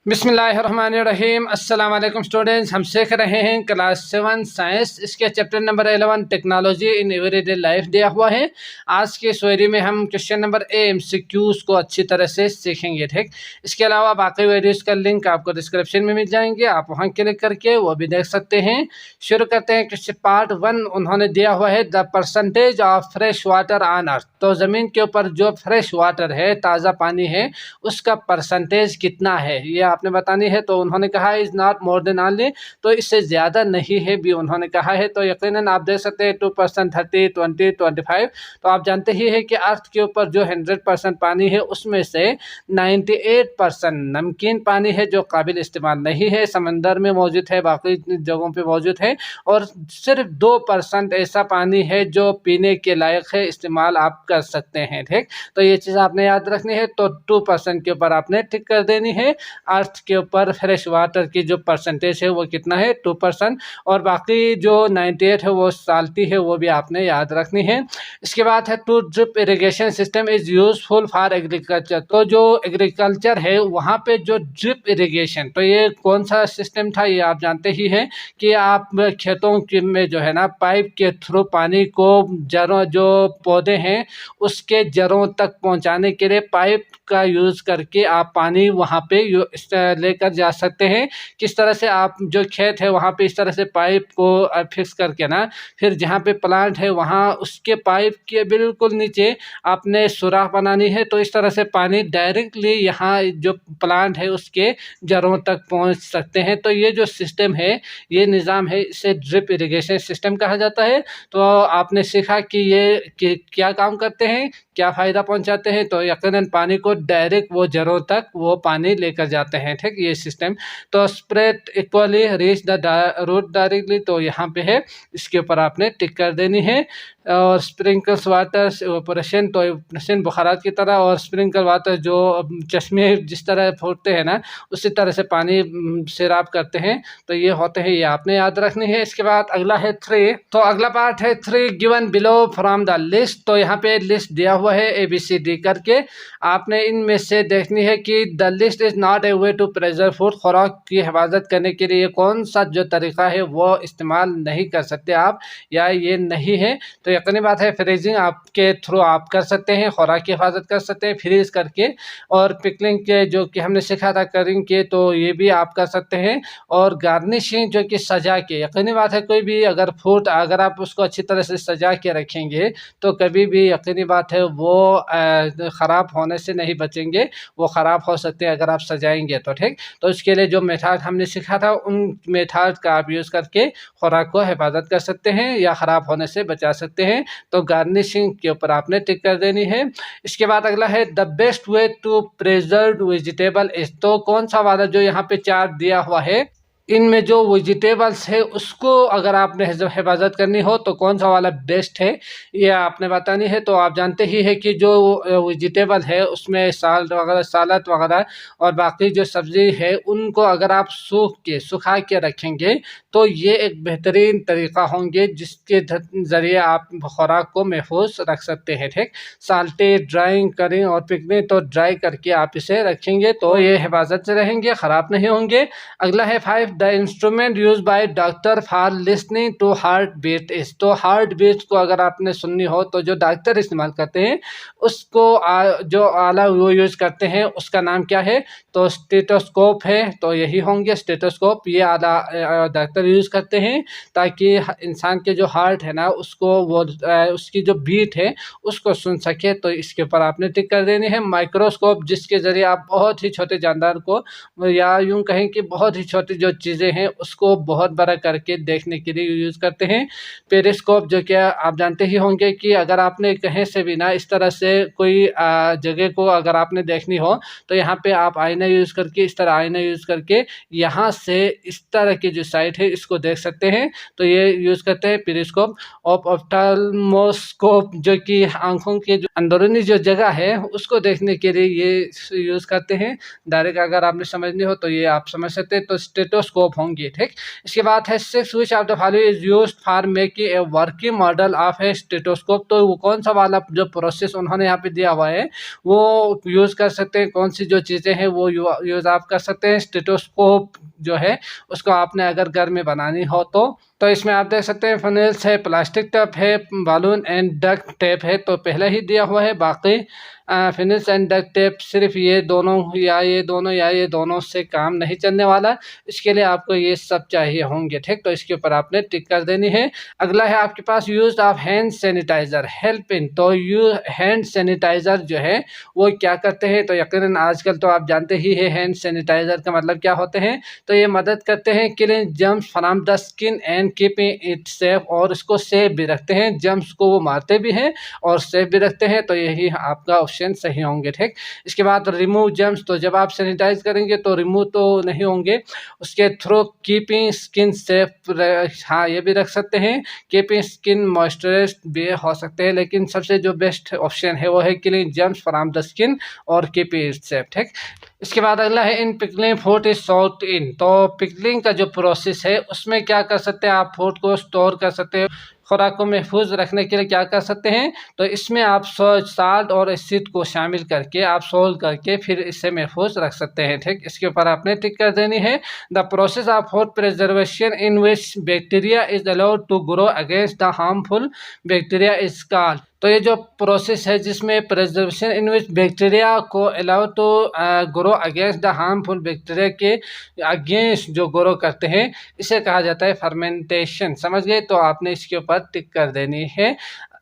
बिस्मिल्लाहिर्रहमानिर्रहीम। अस्सलाम वालेकुम स्टूडेंट्स, हम सीख रहे हैं क्लास 7 साइंस। इसके chapter number 11 technology in everyday life दिया हुआ है। आज की स्टोरी में हम क्वेश्चन नंबर MCQs को अच्छी तरह से सीखेंगे। ठीक, इसके अलावा बाकी वीडियोस का लिंक आपको डिस्क्रिप्शन में मिल जाएंगे, आप वहां क्लिक करके वो भी देख सकते हैं। शुरू करते हैं क्वेश्चन पार्ट 1। उन्होंने दिया हुआ है the percentage of fresh water on earth. तो ज़मीन के ऊपर जो फ्रेश वाटर है, ताज़ा पानी है, उसका परसेंटेज कितना है ये आपने बतानी है। तो उन्होंने कहा is not more than only, तो इससे ज़्यादा नहीं है भी उन्होंने कहा है। तो यकीनन आप देख सकते हैं 2%, 30, 20, 25। तो आप जानते ही है कि अर्थ के ऊपर जो 100% पानी है उसमें से 98% नमकीन पानी है जो काबिल इस्तेमाल नहीं है, समंदर में मौजूद है, बाकी जगहों पे मौजूद है। और सिर्फ 2% ऐसा पानी है जो पीने के लायक है, इस्तेमाल आप कर सकते हैं। ठीक, तो ये चीज़ आपने याद रखनी है। तो 2% के ऊपर आपने टिक कर देनी है। अर्थ के ऊपर फ्रेश वाटर की जो परसेंटेज है वो कितना है, 2%। और बाकी जो 98 है वो साल्टी है, वो भी आपने याद रखनी है। इसके बाद है two drip irrigation system is useful for agriculture. तो जो एग्रीकल्चर है वहाँ पे जो ड्रिप इरिगेशन, तो ये कौन सा सिस्टम था ये आप जानते ही हैं कि आप खेतों में जो है ना पाइप के थ्रू पानी को जड़ों, जो पौधे हैं उसके जड़ों तक पहुँचाने के लिए पाइप का यूज़ करके आप पानी वहाँ पे लेकर जा सकते हैं। किस तरह से, आप जो खेत है वहाँ पे इस तरह से पाइप को फिक्स करके ना, फिर जहाँ पे प्लांट है वहाँ उसके पाइप के बिल्कुल नीचे आपने सुराख बनानी है। तो इस तरह से पानी डायरेक्टली यहाँ जो प्लांट है उसके जड़ों तक पहुँच सकते हैं। तो ये जो सिस्टम है, ये निज़ाम है, इसे ड्रिप इरिगेशन सिस्टम कहा जाता है। तो आपने सीखा कि ये क्या काम करते हैं, क्या फ़ायदा पहुंचाते हैं। तो यकीनन पानी को डायरेक्ट वो जड़ों तक वो पानी लेकर जाते हैं। ठीक, ये सिस्टम। तो spread equally reach the root directly, तो यहाँ पे है, इसके ऊपर आपने टिक कर देनी है। और स्प्रिंकल्स वाटर ऑपरेशन, तो ऑपरेशन बुखारात की तरह, और स्प्रिंकल वाटर जो चश्मे जिस तरह फूटते हैं ना उसी तरह से पानी सैराब करते हैं। तो ये होते हैं, ये आपने याद रखनी है। इसके बाद अगला है 3। तो अगला पार्ट है 3 given below from the list. तो यहाँ पे लिस्ट दिया हुआ है ABCD करके, आपने इनमें से देखनी है कि the list is not a way to preserve food. खुराक की हिफाजत करने के लिए कौन सा जो तरीका है वो इस्तेमाल नहीं कर सकते आप, या ये नहीं है। तो यकीनी बात है फ्रीजिंग आपके थ्रू आप कर सकते हैं, खुराक की हिफाजत कर सकते हैं फ्रीज करके। और पिकलिंग के जो कि हमने सीखा था करिंग के, तो ये भी आप कर सकते हैं। और गार्निशिंग जो कि सजा के, यकीनी बात है कोई भी अगर फूड अगर आप उसको अच्छी तरह से सजा के रखेंगे तो कभी भी यकीनी बात है वो ख़राब होने से नहीं बचेंगे, वो ख़राब हो सकते हैं अगर आप सजाएंगे तो। ठीक, तो इसके लिए जो मेथड हमने सीखा था उन मेथड का आप यूज़ करके खुराक को हिफाजत कर सकते हैं या ख़राब होने से बचा सकते हैं। तो गार्निशिंग के ऊपर आपने टिक कर देनी है। इसके बाद अगला है the best way to preserve vegetable is. तो कौन सा वाला जो यहाँ पे चार्ट दिया हुआ है, इनमें जो वेजिटेबल्स है उसको अगर आपने हिफाजत करनी हो तो कौन सा वाला बेस्ट है ये आपने बतानी है। तो आप जानते ही है कि जो वेजिटेबल है उसमें सालत वगैरह और बाकी जो सब्ज़ी है उनको अगर आप सुखा के रखेंगे तो ये एक बेहतरीन तरीक़ा होंगे जिसके ज़रिए आप खुराक को महफूज रख सकते हैं। ठीक, साल्टे ड्राइंग करें और पिकनिक, तो ड्राई करके आप इसे रखेंगे तो ये हिफाजत से रहेंगे, ख़राब नहीं होंगे। अगला है 5 the instrument use by doctor for listening to heart beat is. तो हार्ट बीट को अगर आपने सुननी हो तो जो डॉक्टर इस्तेमाल करते हैं उसको जो आला वो यूज करते हैं उसका नाम क्या है, तो स्टेथोस्कोप है। तो यही होंगे स्टेथोस्कोप, ये आला डॉक्टर यूज करते हैं ताकि इंसान के जो हार्ट है ना उसको वो उसकी जो बीट है उसको सुन सके। तो इसके ऊपर आपने टिक कर देनी है। माइक्रोस्कोप, जिसके ज़रिए आप बहुत ही छोटे जानदार को, या यूँ कहें कि बहुत ही छोटी जो चीज़ें हैं उसको बहुत बड़ा करके देखने के लिए यूज़ करते हैं। पेरिस्कोप, जो कि आप जानते ही होंगे कि अगर आपने कहीं से भी ना इस तरह से कोई जगह को अगर आपने देखनी हो तो यहाँ पे आप आईना यूज़ करके, इस तरह आईना यूज़ करके यहाँ से इस तरह की जो साइट है इसको देख सकते हैं। तो ये यूज़ करते हैं पेरिस्कोप। ऑप्थाल्मोस्कोप, जो कि आँखों के जो अंदरूनी जो जगह है उसको देखने के लिए ये यूज़ करते हैं। डायरेक्ट अगर आपने समझनी हो तो ये आप समझ सकते हैं। तो स्टेथोस्कोप स्टेटोस्कोप होंगे। ठीक, इसके बाद है 6 which of the following is used for making a working model of A stethoscope. तो वो कौन सा वाला जो प्रोसेस उन्होंने यहाँ पे दिया हुआ है वो यूज़ कर सकते हैं, कौन सी जो चीज़ें हैं वो यूज़ आप कर सकते हैं। स्टेटोस्कोप जो है उसको आपने अगर घर में बनानी हो तो इसमें आप देख सकते हैं फनेल्स है, प्लास्टिक टेप है, बालून एंड डक्ट टेप है, तो पहले ही दिया हुआ है। बाकी फिनिल्स एंड डक्ट टेप सिर्फ ये दोनों से काम नहीं चलने वाला, इसके लिए आपको ये सब चाहिए होंगे। ठीक, तो इसके ऊपर आपने टिक कर देनी है। अगला है आपके पास use of hand sanitizer help in. तो हैंड सैनिटाइजर जो है वो क्या करते हैं, तो यकीनन आजकल तो आप जानते ही है हैंड सैनिटाइजर का मतलब क्या होते हैं। तो ये मदद करते हैं killing germs from the skin and keeping it safe, और इसको सेफ भी रखते हैं, जर्म्स को वो मारते भी हैं और सेफ भी रखते हैं। तो यही आपका ऑप्शन सही होंगे। ठीक, इसके बाद रिमूव जर्म्स। तो जब आप सैनिटाइज करेंगे तो रिमूव तो नहीं होंगे, उसके थ्रू कीपिंग स्किन सेफ, हाँ ये भी रख सकते हैं, कीपिंग स्किन मॉइस्चराइज्ड भी हो सकते हैं, लेकिन सबसे जो बेस्ट ऑप्शन है वो है killing germs from the skin और कीपिंग इट सेफ। ठीक, इसके बाद अगला है in pickling food is salt in. तो पिकलिंग का जो प्रोसेस है उसमें क्या कर सकते हैं, आप फूड को स्टोर कर सकते हैं, खुराक को महफूज रखने के लिए क्या कर सकते हैं, तो इसमें आप साल्ट और एसिड को शामिल करके आप सोल्व करके फिर इसे महफूज रख सकते हैं। ठीक, इसके ऊपर आपने टिक कर देनी है। The process of food preservation in which bacteria is allowed to grow against the harmful bacteria is called. तो ये जो प्रोसेस है जिसमें प्रिजर्वेशन इन विच बैक्टीरिया को allow to grow against the harmful bacteria के अगेंस्ट जो grow करते हैं, इसे कहा जाता है फर्मेंटेशन। समझ गए, तो आपने इसके ऊपर टिक कर देनी है।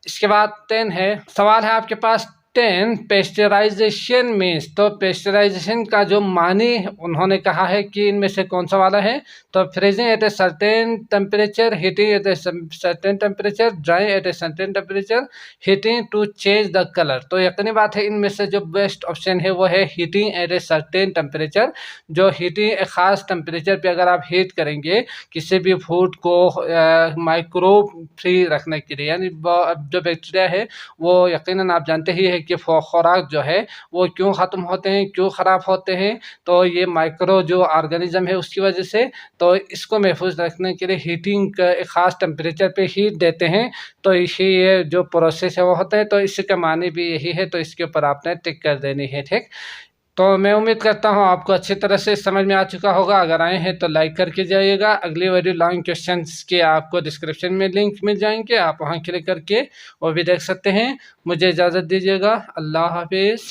इसके बाद 10 है, सवाल है आपके पास 10 पेस्चराइजेशन मीन्स। तो पेस्चराइजेशन का जो मानी उन्होंने कहा है कि इनमें से कौन सा वाला है, तो freezing at a certain temperature, heating at a certain temperature, drying at a certain temperature, heating to change the colour. तो यकीनी बात है इनमें से जो बेस्ट ऑप्शन है वो है heating at a certain temperature. जो हीटिंग एक ख़ास टेम्परेचर पे अगर आप हीट करेंगे किसी भी फूड को माइक्रोब फ्री रखने के लिए, यानी जो बैक्टीरिया है वो यकीनन आप जानते ही है कि खुराक जो है वो क्यों ख़त्म होते हैं, क्यों ख़राब होते हैं, तो ये माइक्रो जो ऑर्गेनिज्म है उसकी वजह से। तो इसको महफूज रखने के लिए हीटिंग का एक ख़ास टेम्परेचर पे हीट देते हैं, तो इसी ये जो प्रोसेस है वो होता है। तो इसका मानी भी यही है, तो इसके ऊपर आपने टिक कर देनी है। ठीक, तो मैं उम्मीद करता हूँ आपको अच्छी तरह से समझ में आ चुका होगा। अगर आए हैं तो लाइक करके जाइएगा। अगली वीडियो लॉन्ग क्वेश्चंस के आपको डिस्क्रिप्शन में लिंक मिल जाएंगे, आप वहाँ क्लिक करके वो भी देख सकते हैं। मुझे इजाज़त दीजिएगा। अल्लाह हाफिज़।